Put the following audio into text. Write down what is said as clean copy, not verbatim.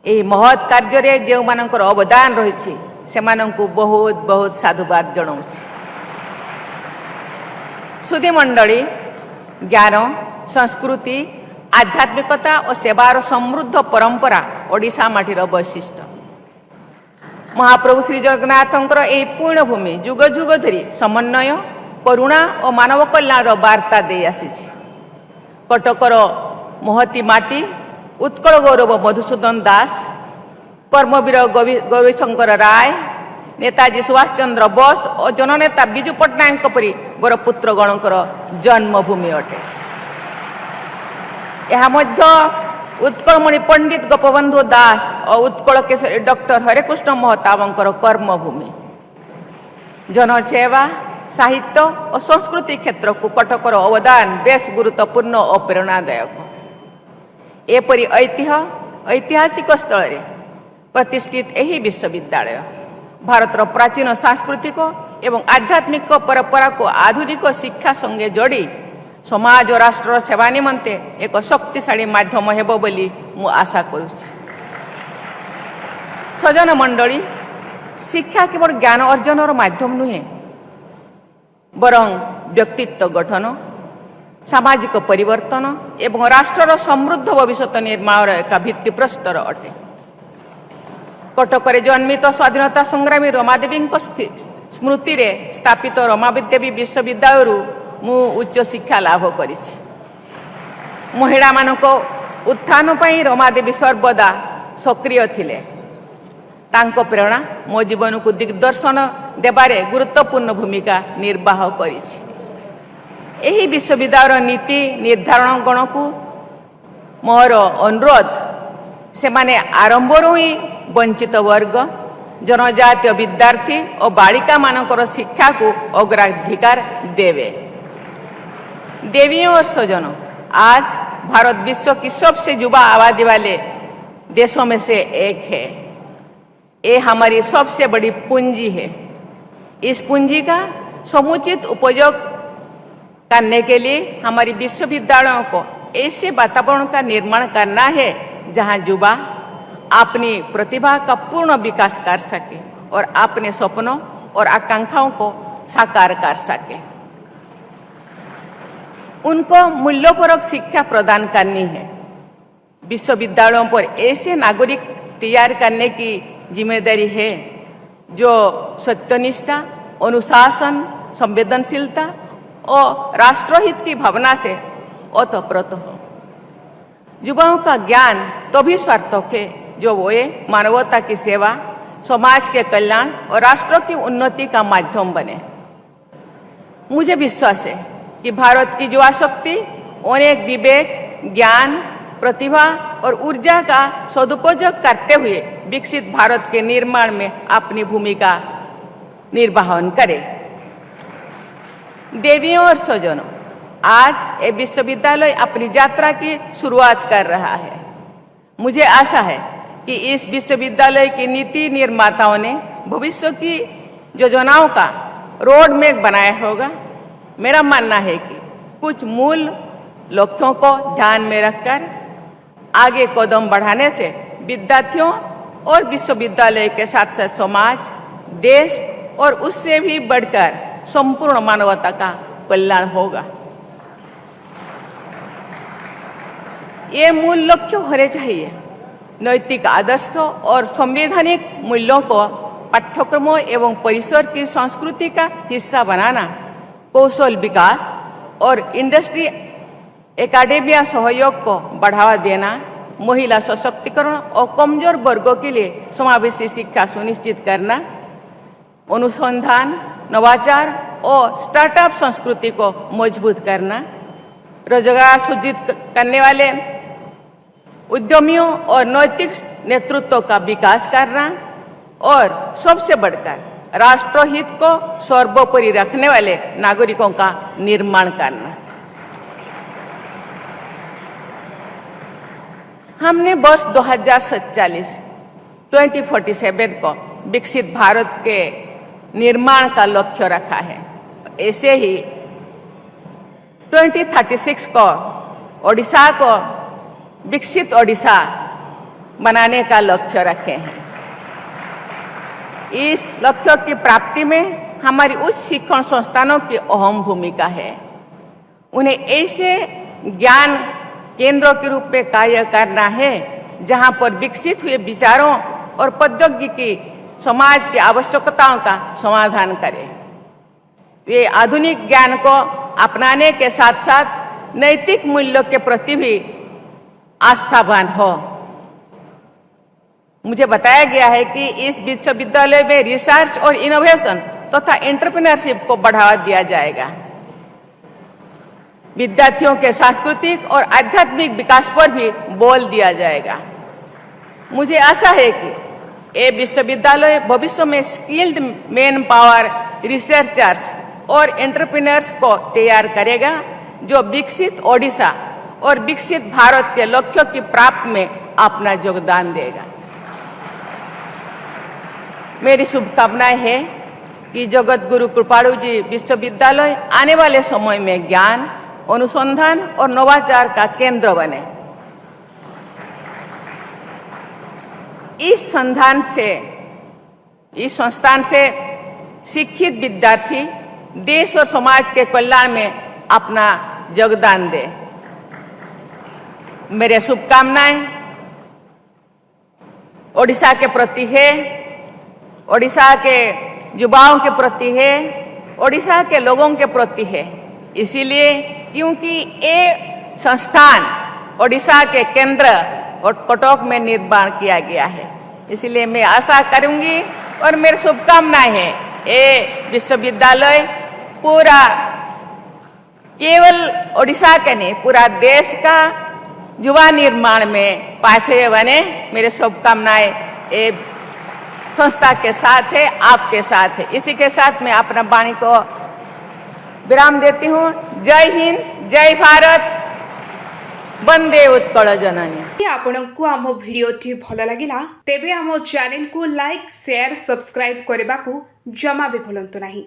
यही महत् कार्य जो मानकर अवदान रही से बहुत बहुत साधुवाद जनाऊँ। सुधी मंडली ज्ञान संस्कृति आध्यात्मिकता और सेवार समृद्ध परंपरा ओडिशा माटीर वैशिष्ट्य। महाप्रभु श्री जगन्नाथंकर यही पूर्ण भूमि जुग जुग धरी समन्वय करुणा और मानव कल्याण वार्ता दे आसी। कटकर महती माटी उत्कल गौरव मधुसूदन दास, कर्मवीर गौरीशंकर राय, नेताजी सुभाष चंद्र बोस और जननेता विजु पट्टनायक परी बर पुत्रगणकर जन्मभूमि अटे। यह मध्य उत्कलमणि पंडित गोपबंधु दास और उत्कल केशरी डॉक्टर हरेकृष्ण महताबंकर कर्मभूमि। जनसेवा साहित्य और संस्कृति क्षेत्र को कटकर अवदान बेस गुरुत्वपूर्ण और प्रेरणादायक। एपरी ऐतिहासिक स्थल में प्रतिष्ठित यही विश्वविद्यालय भारतर प्राचीन सांस्कृतिक एवं आध्यात्मिक परंपरा को आधुनिक शिक्षा संगे जोड़ी समाज और राष्ट्र सेवा निमंते एक शक्तिशाली माध्यम हेबो बोली मु आशा करुछि। सजन मंडली, शिक्षा केवल ज्ञान अर्जनर माध्यम नुहे, बरं व्यक्तित्व गठन, सामाजिक परिवर्तन एवं राष्ट्रर समृद्ध भविष्य निर्माण एक भित्तिप्रस्तर अटे। कटक जन्मित स्वाधीनता संग्रामी रमादेवी स्मृति रे स्थापित रमादेवी विश्वविद्यालय मु उच्च शिक्षा लाभ करिछि। महिला मानक उत्थान पई रमादेवी सर्वदा सक्रिय थिले। तांको प्रेरणा मो जीवन को दिग्दर्शन देबारे गुरुत्वपूर्ण भूमिका निर्वाह करिछि। एही विश्वविद्यालय नीति निर्धारण गण को मोर अनुरोध, से माने आरंभरू ही वंचित वर्ग, जनजातीय विद्यार्थी और बालिका मानकर शिक्षा को अग्राधिकार देवे। देवियों और स्वजनों, आज भारत विश्व की सबसे युवा आबादी वाले देशों में से एक है। ये हमारी सबसे बड़ी पूंजी है। इस पूंजी का समुचित उपयोग करने के लिए हमारी विश्वविद्यालयों को ऐसे वातावरण का निर्माण करना है जहां युवा अपनी प्रतिभा का पूर्ण विकास कर सके और अपने सपनों और आकांक्षाओं को साकार कर सके। उनको मूल्यपरक शिक्षा प्रदान करनी है। विश्वविद्यालयों पर ऐसे नागरिक तैयार करने की जिम्मेदारी है जो सत्यनिष्ठा, अनुशासन, संवेदनशीलता और राष्ट्रहित की भावना से ओतप्रोत हो। युवाओं का ज्ञान तभी सार्थक है जो वे मानवता की सेवा, समाज के कल्याण और राष्ट्र की उन्नति का माध्यम बने। मुझे विश्वास है कि भारत की युवा शक्ति अनेक विवेक, ज्ञान, प्रतिभा और ऊर्जा का सदुपयोग करते हुए विकसित भारत के निर्माण में अपनी भूमिका निर्वहन करे। देवियों और स्वजनों, आज ये विश्वविद्यालय अपनी यात्रा की शुरुआत कर रहा है। मुझे आशा है कि इस विश्वविद्यालय की नीति निर्माताओं ने भविष्य की योजनाओं का रोड मैप बनाया होगा। मेरा मानना है कि कुछ मूल लक्ष्यों को ध्यान में रखकर आगे कदम बढ़ाने से विद्यार्थियों और विश्वविद्यालय के साथ साथ समाज, देश और उससे भी बढ़कर संपूर्ण मानवता का कल्याण होगा। ये मूल लक्ष्य होने चाहिए। नैतिक आदर्श और संवैधानिक मूल्यों को पाठ्यक्रमों एवं परिसर की संस्कृति का हिस्सा बनाना, कौशल विकास और इंडस्ट्री एकेडमिया सहयोग को बढ़ावा देना, महिला सशक्तिकरण और कमजोर वर्गों के लिए समावेशी शिक्षा सुनिश्चित करना, अनुसंधान, नवाचार और स्टार्टअप संस्कृति को मजबूत करना, रोजगार सृजित करने वाले उद्यमियों और नैतिक नेतृत्व का विकास करना और सबसे बढ़कर राष्ट्रहित को सर्वोपरि रखने वाले नागरिकों का निर्माण करना। हमने वर्ष 2047 को विकसित भारत के निर्माण का लक्ष्य रखा है। ऐसे ही 2036 को ओडिशा को विकसित ओडिशा बनाने का लक्ष्य रखे हैं। इस लक्ष्य की प्राप्ति में हमारी उच्च शिक्षण संस्थानों की अहम भूमिका है। उन्हें ऐसे ज्ञान केंद्रों के रूप में कार्य करना है जहां पर विकसित हुए विचारों और प्रौद्योगिकी समाज की आवश्यकताओं का समाधान करे। वे आधुनिक ज्ञान को अपनाने के साथ साथ नैतिक मूल्यों के प्रति भी आस्थावान हो। मुझे बताया गया है कि इस विश्वविद्यालय में रिसर्च और इनोवेशन तथा एंटरप्रेन्योरशिप को बढ़ावा दिया जाएगा। विद्यार्थियों के सांस्कृतिक और आध्यात्मिक विकास पर भी बल दिया जाएगा। मुझे आशा है कि ये विश्वविद्यालय भविष्य में स्किल्ड मैन पावर रिसर्चर्स और एंटरप्रेन्योर्स को तैयार करेगा, जो विकसित ओडिशा और विकसित भारत के लक्ष्यों की प्राप्ति में अपना योगदान देगा। मेरी शुभकामनाएं है कि जगत गुरु कृपालु जी विश्वविद्यालय आने वाले समय में ज्ञान, अनुसंधान और नवाचार का केंद्र बने। इस संस्थान से शिक्षित विद्यार्थी देश और समाज के कल्याण में अपना योगदान दे। मेरे शुभकामनाएं ओडिशा के प्रति है, ओडिशा के युवाओं के प्रति है, ओडिशा के लोगों के प्रति है। इसीलिए क्योंकि ये संस्थान ओडिशा के केंद्र और कटक में निर्माण किया गया है, इसलिए मैं आशा करूंगी और मेरी शुभकामनाएं है ये विश्वविद्यालय पूरा केवल ओडिशा के नहीं पूरा देश का युवा निर्माण में पाथवे बने। मेरे शुभकामनाएं ये संस्था के साथ है, आपके साथ है। इसी के साथ मैं अपना वाणी को विराम देती हूँ। जय हिंद, जय भारत, वंदे उत्कल जननी। आपनको आम भिडियोटी भल लगिला तेबे आम चैनल को लाइक, शेयर, सब्सक्राइब करने को जमा भी भूलंतु नहीं।